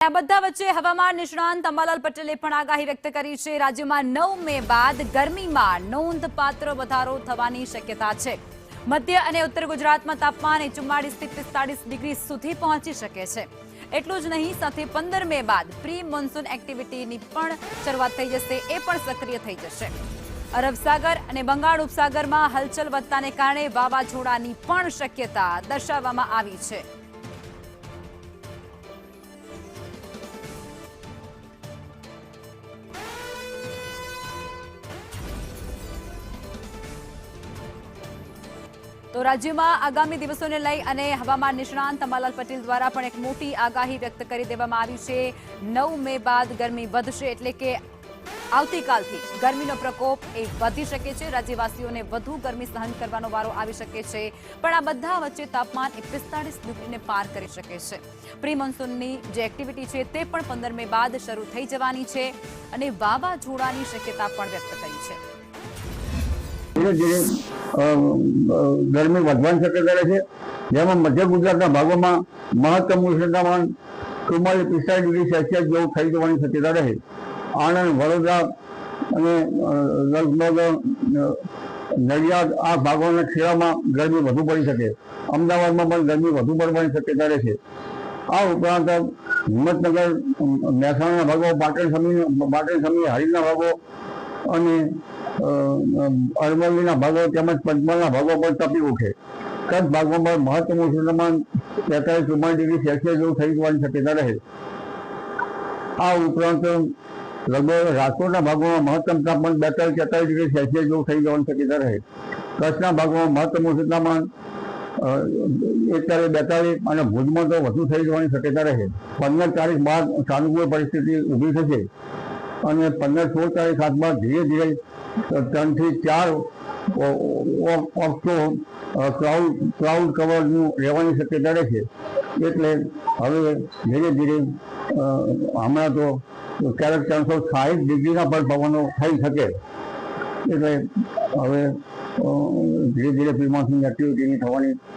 આ બધા વચ્ચે હવામાન નિષ્ણાંત અંબાલાલ પટેલે પણ આગાહી વ્યક્ત કરી છે। રાજ્યમાં 9 મે બાદ ગરમીમાં નોંધપાત્ર વધારો થવાની શક્યતા છે। મધ્ય અને ઉત્તર ગુજરાતમાં તાપમાન 44 થી 45 ડિગ્રી સુધી પહોંચી શકે છે। એટલું જ નહીં, સાથે 15 મે બાદ પ્રી મોન્સૂન એક્ટિવિટીની પણ શરૂઆત થઈ જશે, એ પણ સક્રિય થઈ જશે। અરબ સાગર અને બંગાળ ઉપસાગરમાં હલચલ વધતાને કારણે વાવાઝોડાની પણ શક્યતા દર્શાવવામાં આવી છે। તો રાજ્યમાં આગામી દિવસોને લઈ અને હવામાન નિષ્ણાંત અંબાલાલ પટેલ દ્વારા પણ એક મોટી આગાહી વ્યક્ત કરી દેવામાં આવી છે। 9 મે બાદ ગરમી વધશે, એટલે કે આવતીકાલથી ગરમીનો પ્રકોપ એ વધી શકે છે। રાજ્યવાસીઓને વધુ ગરમી સહન કરવાનો વારો આવી શકે છે, પણ આ બધા વચ્ચે તાપમાન 45 ડિગ્રીને પાર કરી શકે છે। પ્રી મોન્સૂનની જે એક્ટિવિટી છે તે પણ 15 મે બાદ શરૂ થઈ જવાની છે અને વાવાઝોડાની શક્યતા પણ વ્યક્ત કરી છે। ધીરે ધીરે ગરમી વધવાની શક્યતા રહે છે, જેમાં મધ્ય ગુજરાતના ભાગોમાં મહત્તમ ઉષ્ણતામાન 44-45 ડિગ્રી સેલ્સિયસ જેવું થઈ જવાની શક્યતા રહે। આણંદ, વડોદરા અને લગભગ નડિયાદ આ ભાગોના ખેડામાં ગરમી વધુ પડી શકે। અમદાવાદમાં પણ ગરમી વધુ પડવાની શક્યતા રહે છે। આ ઉપરાંત હિંમતનગર, મહેસાણાના ભાગો, પાટણ સમી હારીના ભાગો અને અરવલ્લીના ભાગો તેમજ પંચમહાલના ભાગો પર તપી ઉઠે। કચ્છ ભાગોમાં મહત્તમ ઉષ્ણતામાન 43-44 ડિગ્રી સેલ્સિયસ જેવું થઈ જવાની શક્યતા રહે। આ ઉપરાંત લગભગ રાજકોટના ભાગોમાં મહત્તમ તાપમાન 42-43 ડિગ્રી સેલ્સિયસ જેવું થઈ જવાની શક્યતા રહે। કચ્છના ભાગોમાં મહત્તમ ઉષ્ણતામાન 41-42 અને ભુજમાં તો વધુ થઈ જવાની શક્યતા રહે। 15 તારીખ બાદ સાનુકૂળ પરિસ્થિતિ ઊભી થશે અને 15-16 તારીખ આસપાસ ધીરે ધીરે 3 થી 4 ઓક્ટો ક્લાઉડ કવરનું રહેવાની શક્યતા રહેશે। એટલે હવે ધીરે ધીરે હમણાં તો ક્યારેક 360 ડિગ્રીના પણ પવનો થઈ શકે। એટલે હવે ધીરે ધીરે પ્રી મોન્સૂન એક્ટિવિટીની થવાની